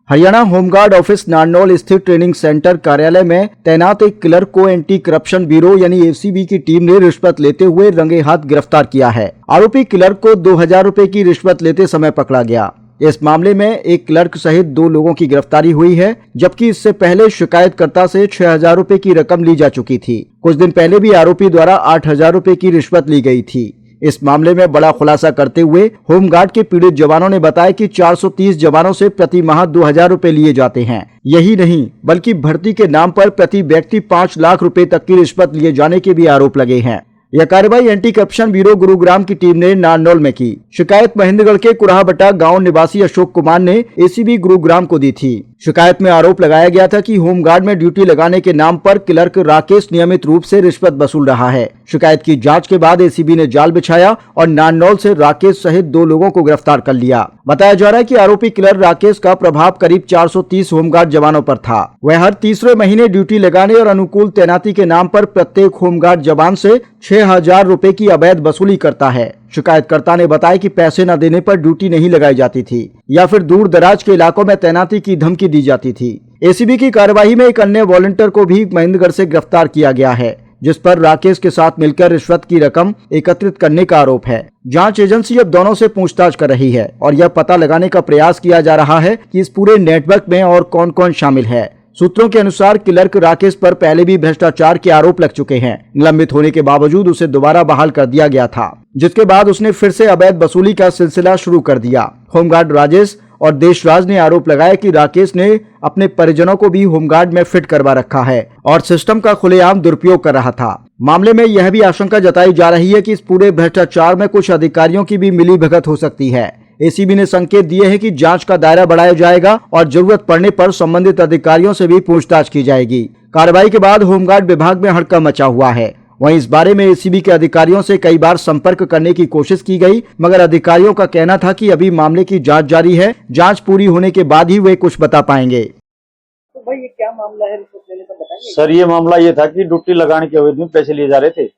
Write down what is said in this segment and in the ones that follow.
Haryana home guard office Narnaul स्थित training centre कार्यालय में तैनात एक क्लर्क को एंटी करप्शन ब्यूरो यानी एसीबी की टीम ने रिश्वत लेते हुए रंगे हाथ गिरफ्तार किया है। आरोपी क्लर्क को 2000 रुपए की रिश्वत लेते समय पकड़ा गया। इस मामले में एक क्लर्क सहित 2 लोगों की गिरफ्तारी हुई है, जबकि इससे पहले शिकायतकर्ता से 6000 रुपए की रकम ली जा चुकी थी। कुछ दिन पहले भी आरोपी द्वारा 8000 रुपए की रिश्वत ली गई थी। इस मामले में बड़ा खुलासा करते हुए होमगार्ड के पीड़ित जवानों ने बताया कि 430 जवानों से प्रति माह 2000 रुपए लिए जाते हैं। यही नहीं बल्कि भर्ती के नाम पर प्रति व्यक्ति 5 लाख रुपए तक की रिश्वत लिए जाने के भी आरोप लगे हैं। यह कार्रवाई एंटी करप्शन ब्यूरो गुरुग्राम की टीम ने नारनौल में की। शिकायत महेंद्रगढ़ के कुराहबट्टा गांव निवासी अशोक कुमार ने एसीबी गुरुग्राम को दी थी। शिकायत में आरोप लगाया गया था कि होमगार्ड में ड्यूटी लगाने के नाम पर क्लर्क राकेश नियमित रूप से रिश्वत वसूल रहा है। शिकायत की जांच के बाद एसीबी ने जाल बिछाया और नारनौल से राकेश सहित 2 लोगों को गिरफ्तार कर लिया। बताया जा रहा है कि आरोपी क्लर्क राकेश का प्रभाव करीब 430 होमगार्ड जवानों पर था। वह हर तीसरे महीने ड्यूटी लगाने और अनुकूल तैनाती के नाम पर प्रत्येक होमगार्ड जवान से 6000 रुपए की अवैध वसूली करता है। शिकायतकर्ता ने बताया कि पैसे न देने पर ड्यूटी नहीं लगाई जाती थी या फिर दूर दराज के इलाकों में तैनाती की धमकी दी जाती थी। एसीबी की कार्यवाही में एक अन्य वॉलंटियर को भी महेंद्रगढ़ से गिरफ्तार किया गया है, जिस पर राकेश के साथ मिलकर रिश्वत की रकम एकत्रित करने का आरोप है। जांच एजेंसी अब दोनों से पूछताछ कर रही है और यह पता लगाने का प्रयास किया जा रहा है कि इस पूरे नेटवर्क में और कौन कौन शामिल है। सूत्रों के अनुसार क्लर्क राकेश पर पहले भी भ्रष्टाचार के आरोप लग चुके हैं। निलंबित होने के बावजूद उसे दोबारा बहाल कर दिया गया था, जिसके बाद उसने फिर से अवैध वसूली का सिलसिला शुरू कर दिया। होमगार्ड राजेश और देशराज ने आरोप लगाया कि राकेश ने अपने परिजनों को भी होमगार्ड में फिट करवा रखा है और सिस्टम का खुलेआम दुरुपयोग कर रहा था। मामले में यह भी आशंका जताई जा रही है कि इस पूरे भ्रष्टाचार में कुछ अधिकारियों की भी मिलीभगत हो सकती है। एसीबी ने संकेत दिए हैं कि जांच का दायरा बढ़ाया जाएगा और जरूरत पड़ने पर संबंधित अधिकारियों से भी पूछताछ की जाएगी। कार्रवाई के बाद होमगार्ड विभाग में हड़कंप मचा हुआ है। वहीं इस बारे में एसीबी के अधिकारियों से कई बार संपर्क करने की कोशिश की गई, मगर अधिकारियों का कहना था कि अभी मामले की जांच जारी है। जांच पूरी होने के बाद ही वे कुछ बता पाएंगे। तो भाई ये क्या मामला है, रिश्वत लेने का बताएंगे? सर ये मामला ये था कि ड्यूटी लगाने के अवधि में पैसे लिए जा रहे थे।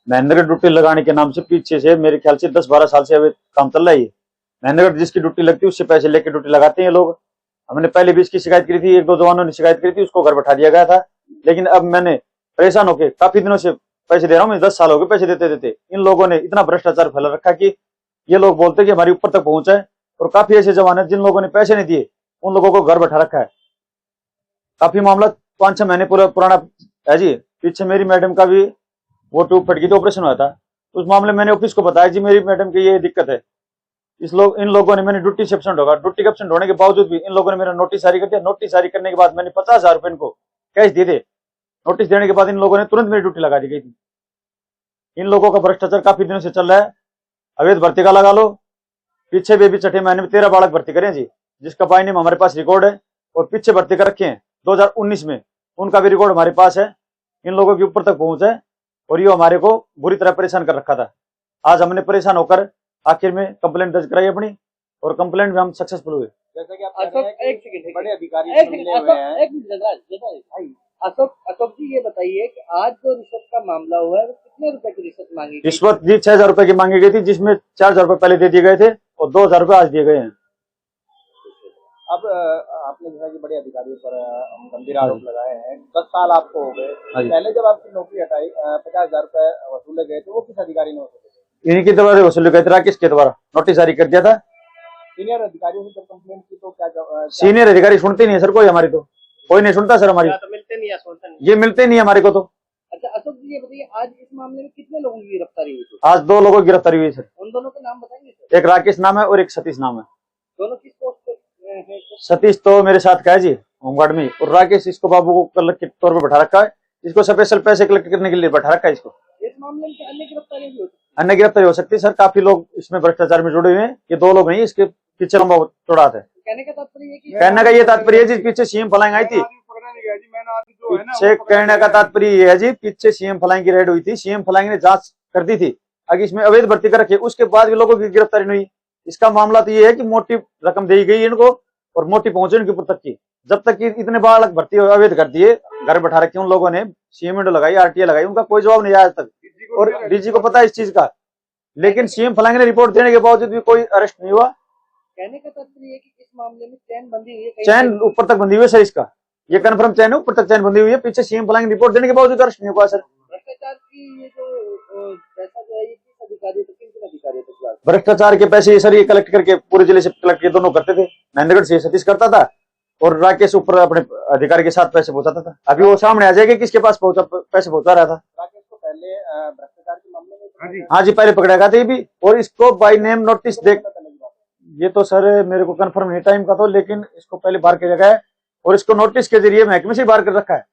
महेंद्रगढ़ ड्यूटी लगाने के नाम से पीछे से मेरे ख्याल से 10-12 साल से अवैध काम चल रहा है। महेंद्रगढ़ जिसकी ड्यूटी लगती है उससे पैसे लेके ड्यूटी लगाते हैं लोग। हमने पहले भी इसकी शिकायत करी थी, 1-2 जवानों ने शिकायत करी थी, उसको घर बैठा दिया गया था। लेकिन अब मैंने परेशान होकर काफी दिनों से पैसे दे रहा हूँ, 10 साल हो गए पैसे देते देते। इन लोगों ने इतना भ्रष्टाचार फैला रखा कि ये लोग बोलते कि हमारी ऊपर तक पहुंच है, और काफी ऐसे जवान है जिन लोगों ने पैसे नहीं दिए, उन लोगों को घर बैठा रखा है। काफी मामला 5-6 महीने पुराना है जी। पीछे मेरी मैडम का भी वो ट्यूब फट गई थी, ऑपरेशन हुआ था। उस मामले मैंने ऑफिस को बताया जी मेरी मैडम की ये दिक्कत है। इन लोगों ने, मैंने ड्यूटी से एब्सेंट होगा, ड्यूटी का एब्सेंट होने के बावजूद भी इन लोगों ने मेरा नोटिस जारी कर दिया। नोटिस जारी करने के बाद मैंने 50,000 रुपए इनको कैश दिए थे। नोटिस देने के बाद इन लोगों ने तुरंत मेरी ड्यूटी लगा दी गई थी। इन लोगों का भ्रष्टाचार काफी दिनों से चल रहा है। अवैध भर्ती का लगा लो, पीछे भी छठे महीने में 13 बालक भर्ती करें जी, जिसका बाइनिंग हमारे पास रिकॉर्ड है, और पीछे भर्ती कर रखे हैं 2019 में, उनका भी रिकॉर्ड हमारे पास है। इन लोगों के ऊपर तक पहुंच है और ये हमारे को बुरी तरह परेशान कर रखा था। आज हमने परेशान होकर आखिर में कंप्लेंट दर्ज कराई अपनी, और कंप्लेंट में हम सक्सेसफुल हुए। जैसा कि आप बड़े अधिकारी अशोक जी ये बताइए कि आज जो रिश्वत का मामला हुआ है वो कितने रुपए की रिश्वत मांगी गई? रिश्वत जी 6000 रुपए की मांगी गई थी, जिसमें 4000 रुपए पहले दे दिए गए थे और 2000 रुपए आज दिए गए हैं। अब आपने जैसा कि बड़े अधिकारियों पर गंभीर आरोप लगाए हैं, 10 साल आपको हो गए। पहले जब आपकी नौकरी हटाई 50,000 रुपए वसूले गए थे, वो किस अधिकारी ने वसूले? इन्हीं के द्वारा वसूले गए थे, राकेश के द्वारा नोटिस जारी कर दिया था। सीनियर अधिकारियों से जब कंप्लेंट की तो क्या सीनियर अधिकारी सुनते नहीं है सर, कोई हमारी तो कोई नहीं सुनता सर हमारी। तो मिलते नहीं या सुनते नहीं? ये मिलते नहीं हमारे को तो। अच्छा अशोक जी ये बताइए, आज इस मामले में कितने लोगों की गिरफ्तारी हुई थी? आज 2 लोगों की गिरफ्तारी हुई सर। उन दोनों के नाम बताएंगे सर? एक राकेश नाम है और एक सतीश नाम है। दोनों किस पोस्ट पे हैं? सतीश तो मेरे साथ का है जी होमगार्ड में, और राकेश इसको बाबू को क्लर्क के तौर पर बैठा रखा है। इसको स्पेशल पैसे कलेक्ट करने के लिए बैठा रखा है इसको। इस मामले में अन्य गिरफ्तारी भी हो सकती है? अन्य गिरफ्तारी हो सकती है सर, काफी लोग इसमें भ्रष्टाचार में जुड़े हुए हैं। ये 2 लोग नहीं, इसके पीछे लंबा चौड़ा है। कहने का तात्पर्य है कि कहने का ये तात्पर्य है जी, पीछे सीएम फलांग आई थी। पीछे कहने का तात्पर्य ये है जी, पीछे सीएम फलांग की रेड हुई थी, सीएम फलांग ने जांच कर दी थी, आगे इसमें अवैध भर्ती कर रखी, उसके बाद भी लोगों की गिरफ्तारी नहीं हुई। इसका मामला तो ये है कि मोटी रकम दी गई इनको और मोटी पहुंचे इनके ऊपर तक की। जब तक कि इतने बालक भर्ती अवैध कर दिए, घर बैठा रखे उन लोगों ने, सीएम विंडो लगाई, आरटीए लगाई, उनका कोई जवाब नहीं आया आज तक, और डीजी को पता है इस चीज का। लेकिन सीएम फलांग ने रिपोर्ट देने के बावजूद भी कोई अरेस्ट नहीं हुआ। कहने का तात्पर्य है कि इस मामले में चैन बंदी हुई है, चैन ऊपर तक बंधी हुई है सर, इसका ये कन्फर्म चैन है, ऊपर तक चैन बंधी हुई है, पीछे सीएम फ्लाइंग रिपोर्ट देने के बावजूद अरेस्ट नहीं हुआ सर। भ्रष्टाचार की ये जो पैसा जो है ये किस अधिकारी तक, किन अधिकारी तक? भ्रष्टाचार के पैसे ये सर ये कलेक्ट करके पूरे जिले से कलेक्ट के दोनों करते थे, महेंद्रगढ़ से सतीश करता था और राकेश ऊपर अपने अधिकारी के साथ पैसे पहुंचाता था। अभी वो सामने आ जाएगा किसके पास पैसे पहुंचा रहा था। राकेश को पहले भ्रष्टाचार के मामले में हाँ जी पहले पकड़ा गया था ये भी, और इसको बाय नेम नोटिस देख, ये तो सर मेरे को कंफर्म नहीं टाइम का तो, लेकिन इसको पहले बाहर किया गया है और इसको नोटिस के जरिए महकमे से बाहर कर रखा है,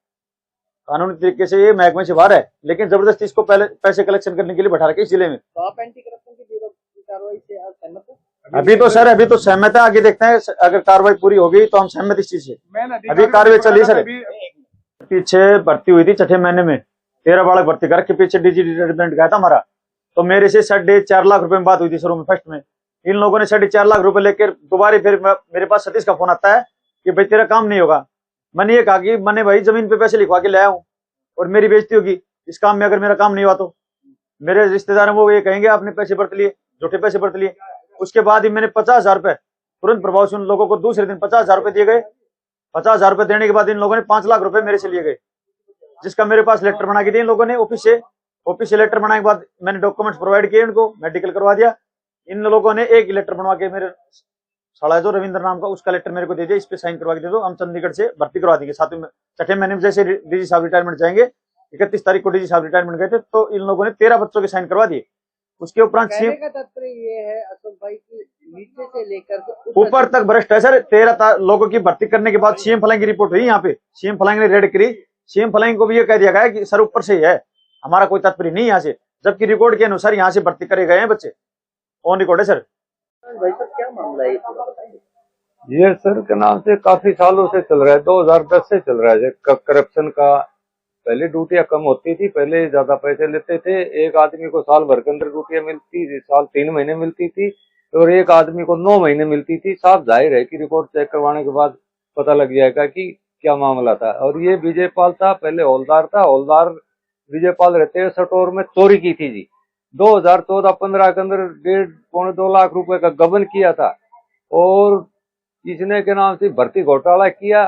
कानूनी तरीके से ये महकमे से बाहर है, लेकिन जबरदस्ती इसको पहले पैसे कलेक्शन करने के लिए बैठा रखे इस जिले में। तो आप एंटी करप्शन की ब्यूरो की कार्रवाई से आप सहमत हैं? अभी तो सर अभी तो सहमत है, आगे देखते हैं अगर कार्रवाई पूरी होगी तो हम सहमत इस चीज से। अभी कार्रवाई चल रही सर, पीछे भर्ती हुई थी छठे महीने में 13 बालक भर्ती कर के पीछे डीजी डिपार्टमेंट गया था हमारा, तो मेरे से 4.5 लाख रुपए में बात हुई थी शुरू में फर्स्ट में। इन लोगों ने 4.5 लाख रुपए लेकर दोबारा फिर मेरे पास सतीश का फोन आता है कि भाई तेरा काम नहीं होगा। मैंने ये कहा कि मैंने भाई जमीन पे पैसे लिखवा के ले आऊं और मेरी बेइज्जती होगी इस काम में, अगर मेरा काम नहीं हुआ तो मेरे रिश्तेदार वो ये कहेंगे आपने पैसे बरत लिए, झूठे पैसे बरत लिए। उसके बाद ही मैंने 50,000 रुपए तुरंत प्रभाव से उन लोगों को दूसरे दिन 50,000 रुपए दिए गए। 50,000 रुपए देने के बाद इन लोगों ने 5 लाख रुपए मेरे से लिए गए, जिसका मेरे पास लेटर बना के दिया इन लोगों ने ऑफिस से लेटर बनाने के बाद मैंने डॉक्यूमेंट्स प्रोवाइड किए इनको, मेडिकल करवा दिया। इन लोगों ने एक लेटर बनवा के मेरे साला जो रविंद्र नाम का उसका लेटर मेरे को दे दिया, इस पे साइन करवा के दे दो, हम चंडीगढ़ से भर्ती करवा देंगे। साथ में छठे महीने में जैसे डीजी साहब रिटायरमेंट जाएंगे, 31 तारीख को डीजी साहब रिटायरमेंट गए थे, तो इन लोगों ने 13 बच्चों के साइन करवा दिए। उसके उपरांत कहने का तात्पर्य ये है अशोक भाई की नीचे से लेकर ऊपर तक भ्रष्ट है सर। 13 लोगों की भर्ती करने के बाद सीएम फ्लाइंग की रिपोर्ट हुई यहाँ पे, सीएम फ्लाइंग ने रेड करी, सीएम फ्लाइंग को भी ये कह दिया गया कि सर ऊपर से ही है, हमारा कोई तात्पर्य नहीं यहाँ से, जबकि रिकॉर्ड के अनुसार यहाँ से भर्ती करे गए हैं बच्चे, ऑन रिकॉर्ड है सर। भाई साहब क्या मामला है बताइए। ये सर के नाम से काफी सालों से चल रहा है, 2010 से चल रहा है करप्शन का। पहले ड्यूटियां कम होती थी, पहले ज्यादा पैसे लेते थे, एक आदमी को साल भर के अंदर ड्यूटियां मिलती थी, साल 3 महीने मिलती थी और एक आदमी को 9 महीने मिलती थी। साफ जाहिर है कि रिकॉर्ड चेक करवाने के बाद पता लग जाएगा कि क्या मामला था। और ये विजयपाल था, पहले हौलदार था, हौलदार विजयपाल रहते हुए सटोर में चोरी की थी जी। 2014-15 के अंदर 1.5-2 लाख रुपए का गबन किया था और इसने के नाम से भर्ती घोटाला किया।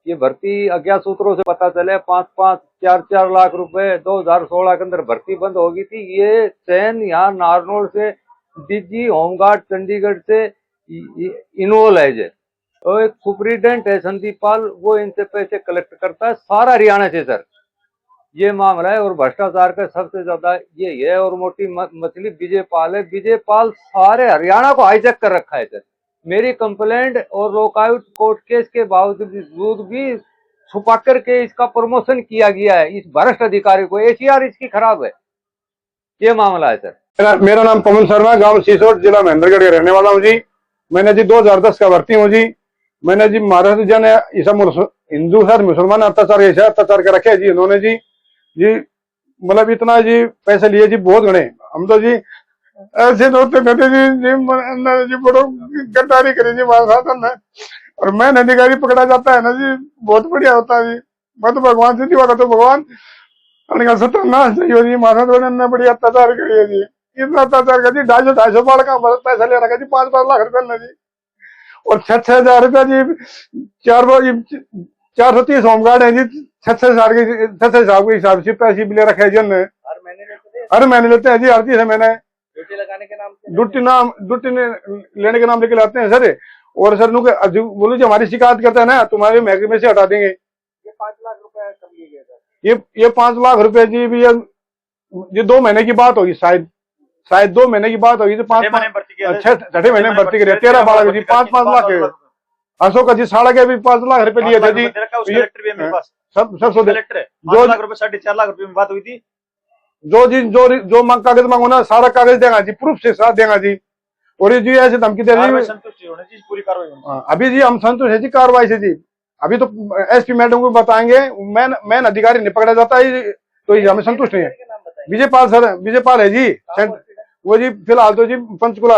ये भर्ती अज्ञात सूत्रों से पता चले 5-5, 4-4 लाख रुपए 2016 के अंदर भर्ती बंद हो गई थी। ये चैन यहाँ नारनौल से डीजी होमगार्ड चंडीगढ़ से इन्वॉल्व है जे, और एक सुप्रिटेंडेंट है संदीप पाल, वो इनसे पैसे कलेक्ट करता है सारा हरियाणा से सर, ये मामला है। और भ्रष्टाचार का सबसे ज्यादा ये है और मोटी मछली विजयपाल है। विजयपाल सारे हरियाणा को हाईजैक कर रखा है सर। मेरी कंप्लेंट और लोकायुक्त कोर्ट केस के बावजूद भी छुपा करके इसका प्रमोशन किया गया है इस भ्रष्ट अधिकारी को। एसीआर इसकी खराब है, ये मामला है सर। मेरा नाम पवन शर्मा, गांव सीसोट, जिला महेंद्रगढ़ का रहने वाला हूँ जी। मैंने जी 2010 का भर्ती हूँ जी। मैंने जी महाराष्ट्र जन हिंदू साथ मुसलमान अत्याचार ऐसे अत्याचार कर रखे जी इन्होंने जी मतलब इतना जी पैसे लिए जी बहुत घने। हम तो जी ऐसे होते जी बड़ो गद्दारी करी जी महाशासन है। और मैन अधिकारी पकड़ा जाता है ना जी, बहुत बढ़िया होता है जी। मैं तो भगवान से जीवा तो भगवान सत्यानाश नहीं हो जी। महाशासन ने बड़ी अत्याचार करी है जी, इतना अत्याचार कर जी। 250 बाढ़ का पैसा ले रखा जी, 5-5 लाख रुपए ने जी। और 6-6 हजार रुपया जी 430 होमगार्ड है जी। 6-6 हजार के हिसाब से पैसे भी ले रखे है जन, हर महीने लेते हैं जी, हर 30 महीने ड्यूटी लगाने के नाम से ड्यूटी लेने के नाम लेके लाते हैं सर। और सर बोलो जी हमारी शिकायत करते हैं ना, तुम्हारे महकमे से हटा देंगे। ये 5 लाख रुपए कब लिए गए थे? ये 5 लाख रुपए जी भी ये 2 महीने की बात होगी, शायद 2 महीने की बात होगी। तो 6 महीने भर्ती करे 13 बालक जी, 5-5 लाख। अशोक जी साड़ा के भी 5 लाख रुपए लिए थे जी। सब 5 लाख रुपए 4.5 लाख रुपए में बात हुई थी। जो कागज मांगो ना सारा कागज देगा जी, प्रूफ से साथ देगा जी। और ये जी ऐसे धमकी दे रही है पूरी कार्रवाई। अभी जी हम संतुष्ट है जी कार्रवाई से जी। अभी तो एसपी मैडम को बताएंगे, मैन अधिकारी नहीं पकड़ा जाता है तो ये हमें संतुष्ट नहीं है। विजयपाल सर, विजयपाल है जी वो जी। फिलहाल तो जी पंचकुला